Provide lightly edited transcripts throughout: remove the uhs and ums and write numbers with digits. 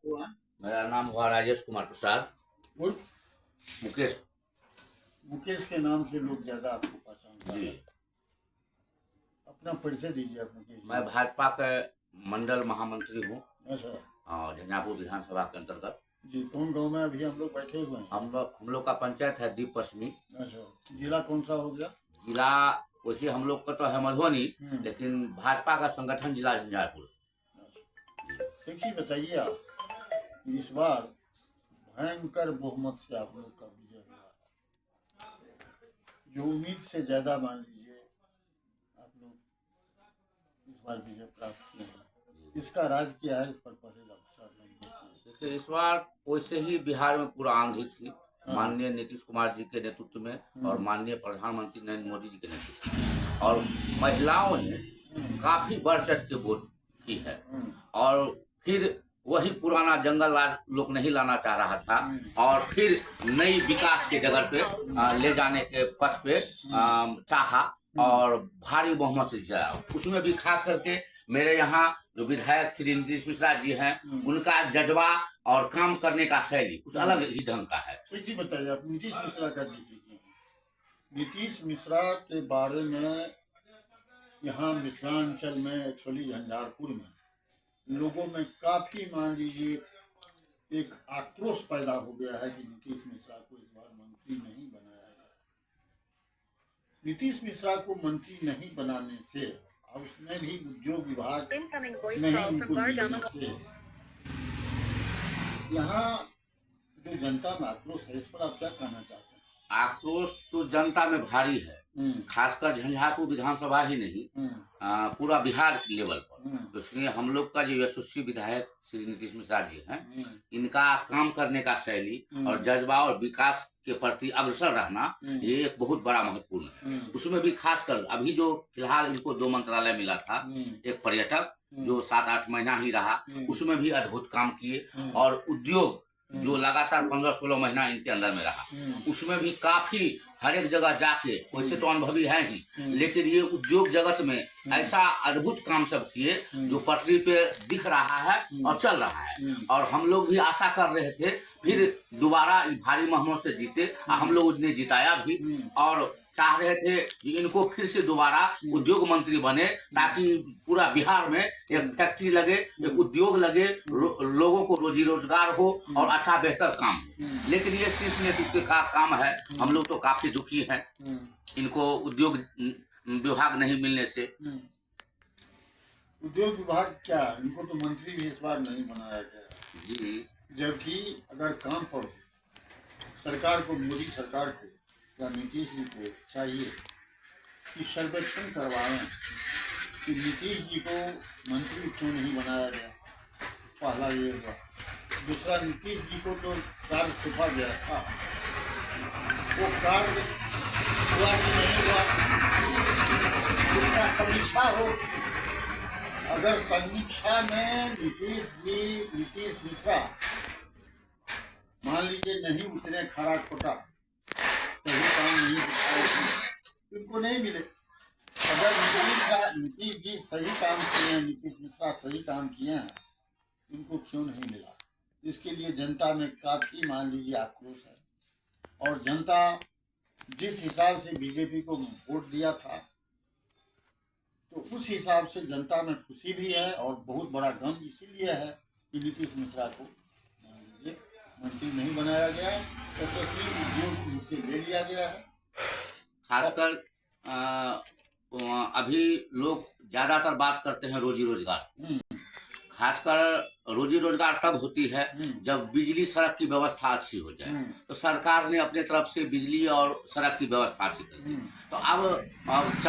हुआ? मेरा नाम हुआ राजेश कुमार प्रसाद उर्फ मुकेश मुकेश के नाम से लोग ज्यादा आपको पहचानते जी। हैं। अपना परिचय दीजिए आप मुकेश जी। मैं भाजपा के मंडल महामंत्री हूँ अच्छा झंझारपुर विधानसभा के अंतर्गत। जी, कौन गांव में अभी हम लोग बैठे हुए हैं? हम लोग का पंचायत है दीप पश्चिमी। अच्छा, जिला कौन सा हो गया? जिला वैसे हम लोग का तो है मधुबनी, हम्म। लेकिन भाजपा का संगठन जिला झंझारपुर। अच्छा। एक चीज बताइए आप, इस बार भयंकर बहुमत से आप लोग का विजय हुआ है, जो उम्मीद से ज्यादा मान लीजिए आप लोग इस बार विजय प्राप्त किए हैं। इसका राज क्या है, इस पर पहले आप सर देखिए, इस बार वैसे ही बिहार में पूरा आंधी थी, माननीय नीतीश कुमार जी के नेतृत्व में और माननीय प्रधानमंत्री नरेंद्र मोदी जी के नेतृत्व में, और महिलाओं ने काफी बढ़ चढ़ के वोट की है। और फिर वही पुराना जंगल राज लोग नहीं लाना चाह रहा था और फिर नई विकास के जगह पे ले जाने के पथ पे चाहा और भारी बहुमत से जीता। उसमें भी खास करके मेरे यहाँ जो विधायक श्री नीतीश मिश्रा जी हैं, उनका जज्बा और काम करने का शैली कुछ अलग ही ढंग का है। तो बताइए आप नीतीश मिश्रा का जिक्र किए। नीतीश मिश्रा के बारे में यहाँ मिथिलांचल में, एक्चुअली झंझारपुर में लोगों में काफी मान लीजिए एक आक्रोश पैदा हो गया है कि नीतीश मिश्रा को इस बार मंत्री नहीं बनाया गया। नीतीश मिश्रा को मंत्री नहीं बनाने से और उसमें भी उद्योग विभाग नहीं उनको मिलने से यहाँ जो जनता में आक्रोश है, इस पर आप क्या कहना चाहते हैं? आक्रोश तो जनता में भारी है, खासकर झंझारपुर विधानसभा ही नहीं पूरा बिहार के लेवल पर। तो इसलिए हम लोग का जो यशस्वी विधायक श्री नीतीश मिश्रा जी हैं, इनका काम करने का शैली और जज्बा और विकास के प्रति अग्रसर रहना ये एक बहुत बड़ा महत्वपूर्ण है। उसमें भी खासकर अभी जो फिलहाल इनको 2 मंत्रालय मिला था, एक पर्यटक जो 7-8 महीना ही रहा, उसमें भी अद्भुत काम किए, और उद्योग जो लगातार 15-16 महीना इनके अंदर में रहा, उसमें भी काफी हर एक जगह जाके, वैसे तो अनुभवी है ही, लेकिन ये उद्योग जगत में ऐसा अद्भुत काम सब किए जो पटरी पे दिख रहा है और चल रहा है। और हम लोग भी आशा कर रहे थे फिर दोबारा भारी बहुमत से जीते, हम लोग उसने जिताया भी, और चाह रहे थे कि इनको फिर से दोबारा उद्योग मंत्री बने, ताकि पूरा बिहार में एक फैक्ट्री लगे, एक उद्योग लगे, लोगों को रोजी रोजगार हो और अच्छा बेहतर काम हो। लेकिन ये शीर्ष नेतृत्व का काम है। हम लोग तो काफी दुखी हैं इनको उद्योग विभाग नहीं मिलने से। उद्योग विभाग क्या, इनको तो मंत्री भी इस बार नहीं बनाया गया जी, जबकि अगर काम पर सरकार को, मोदी सरकार को या नीतीश जी को चाहिए कि सर्वेक्षण करवाएं कि नीतीश जी को मंत्री क्यों नहीं बनाया गया। पहला ये हुआ। दूसरा, नीतीश जी को तो कार्य सौंपा गया था, वो कार्य हुआ कि नहीं हुआ, इसका समीक्षा हो। अगर समीक्षा में नीतीश मिश्रा मान लीजिए नहीं उतने खरा खोटा सही काम नहीं दिखाए, इनको नहीं मिले। अगर नीतीश जी सही काम किए हैं, नीतीश मिश्रा सही काम किए हैं, इनको क्यों नहीं मिला? इसके लिए जनता में काफी मान लीजिए आक्रोश है, और जनता जिस हिसाब से बीजेपी को वोट दिया था, तो उस हिसाब से जनता में खुशी भी है और बहुत बड़ा गम इसीलिए है कि नीतीश मिश्रा को मान लीजिए मंत्री नहीं बनाया गया, तो उद्योग उनसे ले लिया गया है। खासकर अभी लोग ज्यादातर बात करते हैं रोजी रोजगार। खासकर रोजी रोजगार तब होती है जब बिजली सड़क की व्यवस्था अच्छी हो जाए। तो सरकार ने अपने तरफ से बिजली और सड़क की व्यवस्था अच्छी कर दी। तो अब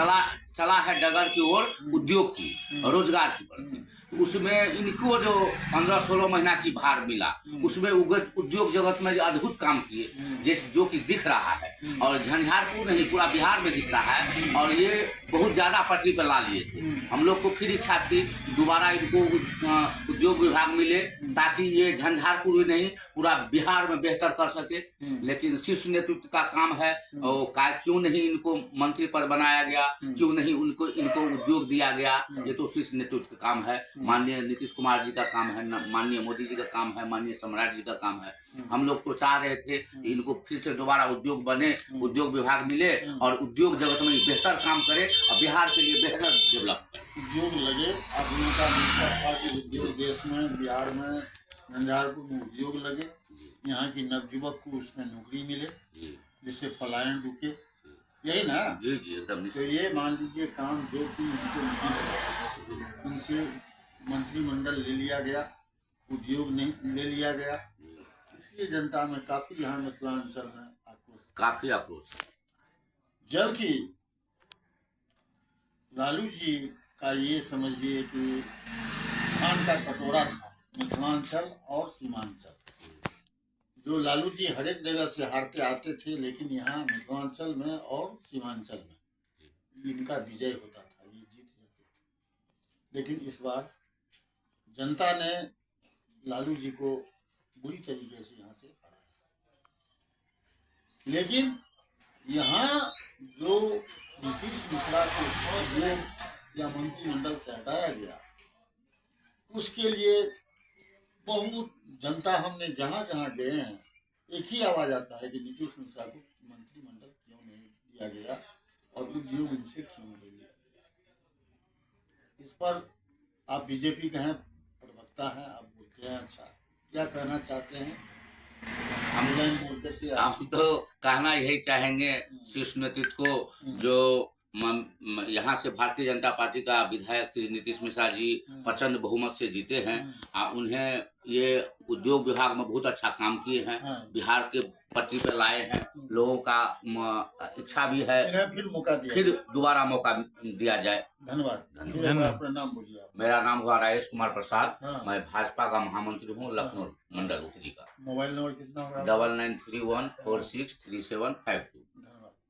चला है डगर की ओर उद्योग की, रोजगार की प्रति। उसमें इनको जो 15-16 महीना की भार मिला, उसमें उद्योग जगत में जो अद्भुत काम किए, जिस जो कि दिख रहा है, और झंझारपुर नहीं पूरा बिहार में दिख रहा है, और ये बहुत ज्यादा पटरी पर ला लिए थे। हम लोग को फिर इच्छा थी दोबारा इनको उद्योग विभाग मिले, ताकि ये झंझारपुर ही नहीं पूरा बिहार में बेहतर कर सके। लेकिन शीर्ष नेतृत्व का काम है, क्यों नहीं इनको मंत्री पद बनाया गया, क्यों नहीं इनको उद्योग दिया गया, ये तो शीर्ष नेतृत्व का काम है। माननीय नीतीश कुमार जी का काम है, माननीय मोदी जी का काम है, माननीय सम्राट जी का काम है। हम लोग तो चाह रहे थे कि इनको फिर से दोबारा उद्योग बने, उद्योग विभाग मिले और उद्योग जगत में बेहतर काम करे और बिहार के लिए बेहतर डेवलप करे। उद्योग लगे। अब उनका मकसद था कि उद्योग देश में, बिहार में, झंझारपुर में उद्योग लगे, यहाँ की नवयुवक को उसमें नौकरी मिले, जिससे पलायन रुके, यही ना। जी जी एकदम। तो ये मान लीजिए काम जो कि उनसे मंत्रिमंडल ले लिया गया, उद्योग नहीं ले लिया गया, इसलिए जनता में काफी यहाँ मिथिलांचल में आक्रोश, काफी आक्रोश। जबकि लालू जी का ये समझिए कि धान का कटोरा था मिथिलांचल और सीमांचल। जो लालू जी हर एक जगह से हारते आते थे, लेकिन यहाँ मिथिलांचल में और सीमांचल में इनका विजय होता था, ये जीत जाते थे। लेकिन इस बार जनता ने लालू जी को बुरी तरीके से यहाँ से हराया। लेकिन यहाँ जो नीतीश मिश्रा को उद्योग या मंत्रिमंडल से हटाया गया, उसके लिए बहुत जनता, हमने जहाँ जहाँ गए हैं, एक ही आवाज आता है कि नीतीश मिश्रा को मंत्रिमंडल क्यों नहीं दिया गया और उद्योग इनसे क्यों नहीं लिया गया। इस पर आप बीजेपी के हैं, प्रवक्ता हैं, आप बोलते हैं, अच्छा क्या कहना चाहते हैं? हम तो कहना यही चाहेंगे शीर्ष नेतृत्व को, जो यहाँ से भारतीय जनता पार्टी का विधायक श्री नीतीश मिश्रा जी प्रचंड बहुमत से जीते हैं। उन्हें ये उद्योग विभाग में बहुत अच्छा काम किए हैं, बिहार के पटरी पर लाए हैं। लोगों का इच्छा भी है फिर मौका दिया, फिर दोबारा मौका दिया जाए। धन्यवाद। अपना नाम बोलिए। मेरा नाम हुआ राजेश कुमार प्रसाद। मैं भाजपा का महामंत्री हूँ लखनऊ मंडल उत्तरी का। मोबाइल नंबर कितना होगा? 9931463752।